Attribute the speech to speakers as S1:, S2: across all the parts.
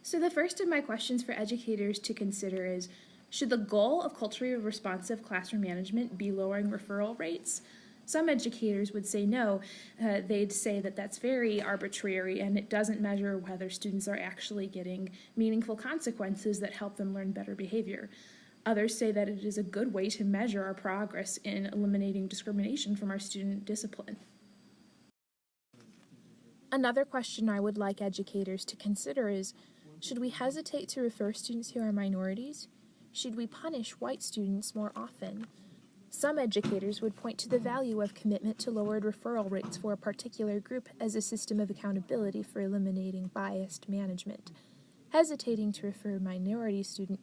S1: So the first of my questions for educators to consider is, should the goal of culturally responsive classroom management be lowering referral rates? Some educators would say no. They'd say that that's very arbitrary and it doesn't measure whether students are actually getting meaningful consequences that help them learn better behavior. Others say that it is a good way to measure our progress in eliminating discrimination from our student discipline. Another question I would like educators to consider is, should we hesitate to refer students who are minorities? Should we punish white students more often? Some educators would point to the value of commitment to lowered referral rates for a particular group as a system of accountability for eliminating biased management. Hesitating to refer a minority student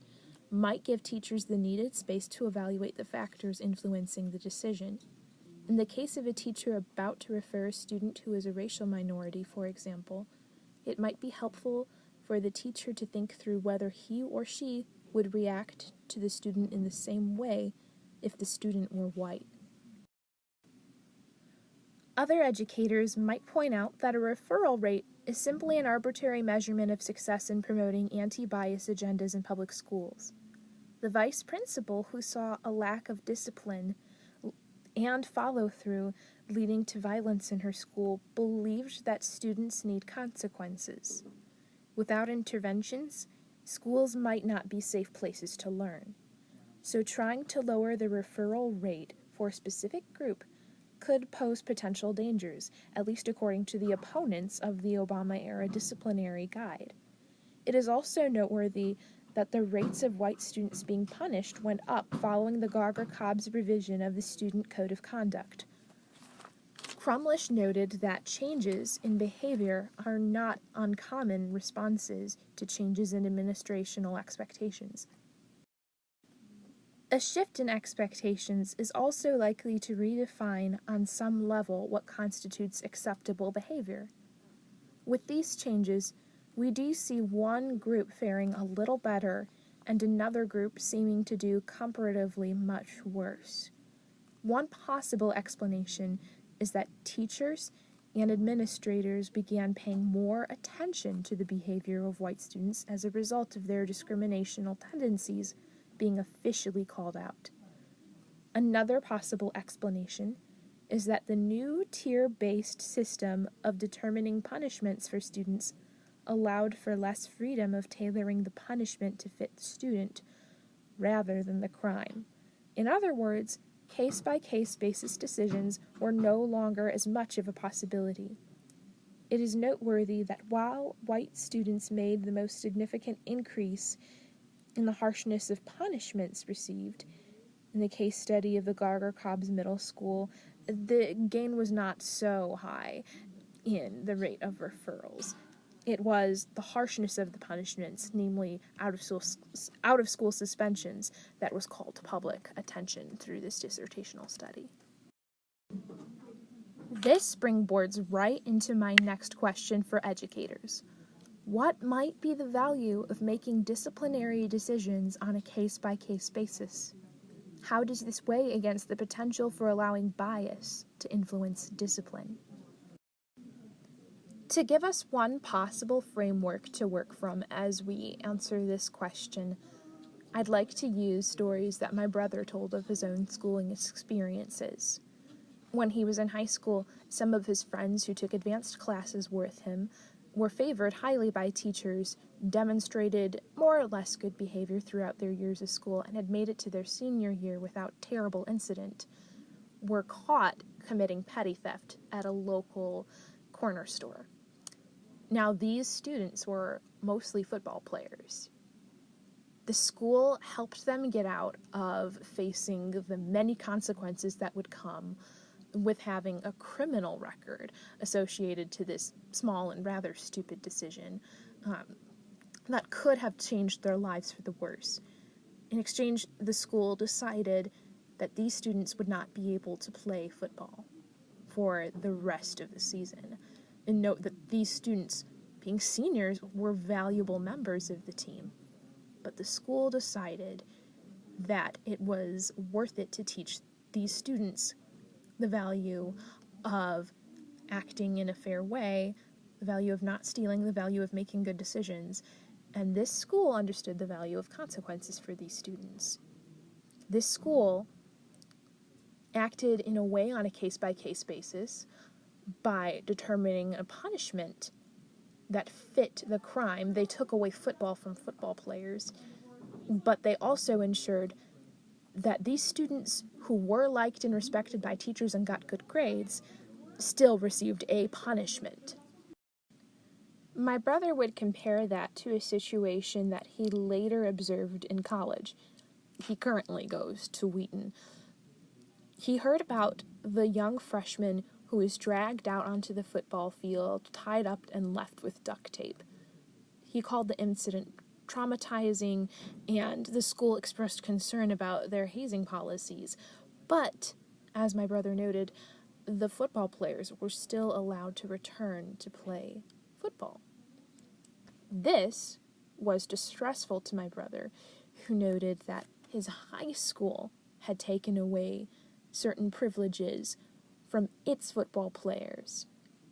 S1: might give teachers the needed space to evaluate the factors influencing the decision. In the case of a teacher about to refer a student who is a racial minority, for example, it might be helpful for the teacher to think through whether he or she would react to the student in the same way if the student were white. Other educators might point out that a referral rate is simply an arbitrary measurement of success in promoting anti-bias agendas in public schools. The vice principal, who saw a lack of discipline and follow-through leading to violence in her school, believed that students need consequences. Without interventions, schools might not be safe places to learn. So trying to lower the referral rate for a specific group could pose potential dangers, at least according to the opponents of the Obama-era disciplinary guide. It is also noteworthy that the rates of white students being punished went up following the Gauger-Cobbs revision of the Student Code of Conduct. Crumlish noted that changes in behavior are not uncommon responses to changes in administrational expectations. A shift in expectations is also likely to redefine on some level what constitutes acceptable behavior. With these changes, we do see one group faring a little better and another group seeming to do comparatively much worse. One possible explanation is that teachers and administrators began paying more attention to the behavior of white students as a result of their discriminational tendencies being officially called out. Another possible explanation is that the new tier-based system of determining punishments for students allowed for less freedom of tailoring the punishment to fit the student rather than the crime. In other words, case-by-case basis decisions were no longer as much of a possibility. It is noteworthy that while white students made the most significant increase in the harshness of punishments received, in the case study of the Gauger-Cobbs Middle School, the gain was not so high in the rate of referrals. It was the harshness of the punishments, namely out-of-school suspensions, that was called to public attention through this dissertational study. This springboards right into my next question for educators. What might be the value of making disciplinary decisions on a case-by-case basis? How does this weigh against the potential for allowing bias to influence discipline? To give us one possible framework to work from as we answer this question, I'd like to use stories that my brother told of his own schooling experiences. When he was in high school, some of his friends who took advanced classes with him were favored highly by teachers, demonstrated more or less good behavior throughout their years of school, and had made it to their senior year without terrible incident, were caught committing petty theft at a local corner store. Now, these students were mostly football players. The school helped them get out of facing the many consequences that would come with having a criminal record associated to this small and rather stupid decision that could have changed their lives for the worse. In exchange, the school decided that these students would not be able to play football for the rest of the season. And note that these students, being seniors, were valuable members of the team. But the school decided that it was worth it to teach these students the value of acting in a fair way, the value of not stealing, the value of making good decisions, And this school understood the value of consequences for these students. This school acted in a way on a case-by-case basis by determining a punishment that fit the crime. They took away football from football players, but they also ensured that these students who were liked and respected by teachers and got good grades still received a punishment. My brother would compare that to a situation that he later observed in college. He currently goes to Wheaton. He heard about the young freshman who was dragged out onto the football field, tied up, and left with duct tape. He called the incident traumatizing, and the school expressed concern about their hazing policies. But, as my brother noted, the football players were still allowed to return to play football. This was distressful to my brother, who noted that his high school had taken away certain privileges from its football players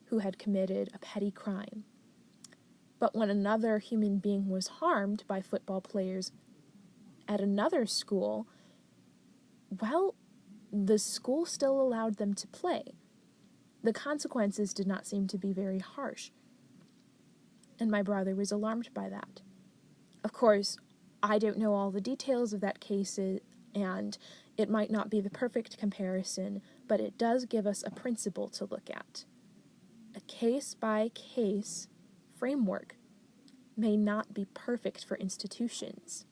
S1: who had committed a petty crime. But when another human being was harmed by football players at another school, well, the school still allowed them to play. The consequences did not seem to be very harsh, and my brother was alarmed by that. Of course, I don't know all the details of that case, and it might not be the perfect comparison, but it does give us a principle to look at. A case-by-case framework may not be perfect for institutions,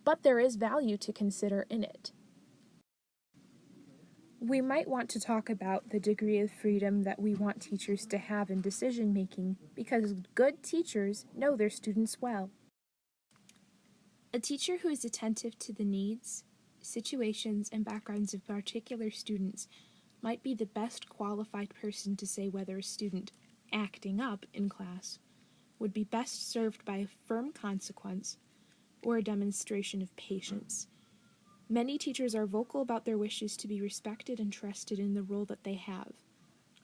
S1: but there is value to consider in it. We might want to talk about the degree of freedom that we want teachers to have in decision-making, because good teachers know their students well. A teacher who is attentive to the needs, situations, and backgrounds of particular students might be the best qualified person to say whether a student acting up in class would be best served by a firm consequence or a demonstration of patience. Many teachers are vocal about their wishes to be respected and trusted in the role that they have.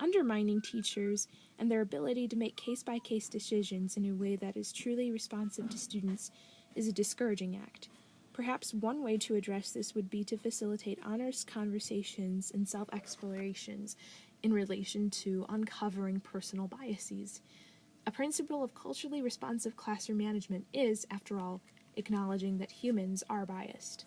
S1: Undermining teachers and their ability to make case-by-case decisions in a way that is truly responsive to students is a discouraging act. Perhaps one way to address this would be to facilitate honest conversations and self-explorations in relation to uncovering personal biases. A principle of culturally responsive classroom management is, after all, acknowledging that humans are biased.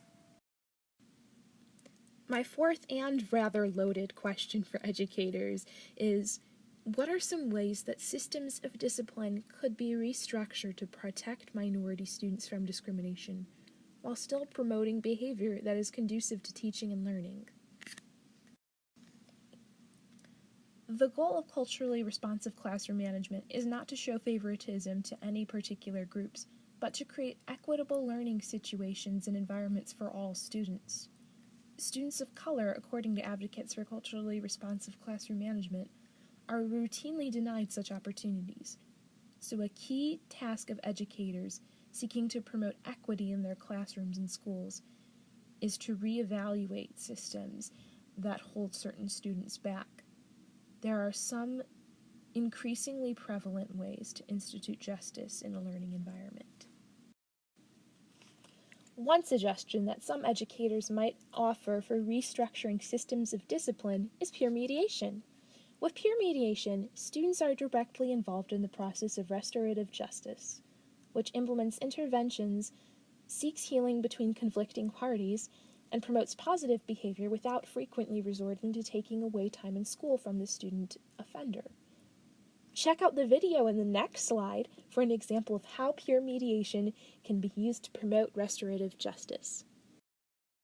S1: My fourth and rather loaded question for educators is, what are some ways that systems of discipline could be restructured to protect minority students from discrimination, while still promoting behavior that is conducive to teaching and learning? The goal of culturally responsive classroom management is not to show favoritism to any particular groups, but to create equitable learning situations and environments for all students. Students of color, according to advocates for culturally responsive classroom management, are routinely denied such opportunities. So a key task of educators seeking to promote equity in their classrooms and schools is to reevaluate systems that hold certain students back. There are some increasingly prevalent ways to institute justice in a learning environment. One suggestion that some educators might offer for restructuring systems of discipline is peer mediation. With peer mediation, students are directly involved in the process of restorative justice, which implements interventions, seeks healing between conflicting parties, and promotes positive behavior without frequently resorting to taking away time in school from the student offender. Check out the video in the next slide for an example of how peer mediation can be used to promote restorative justice.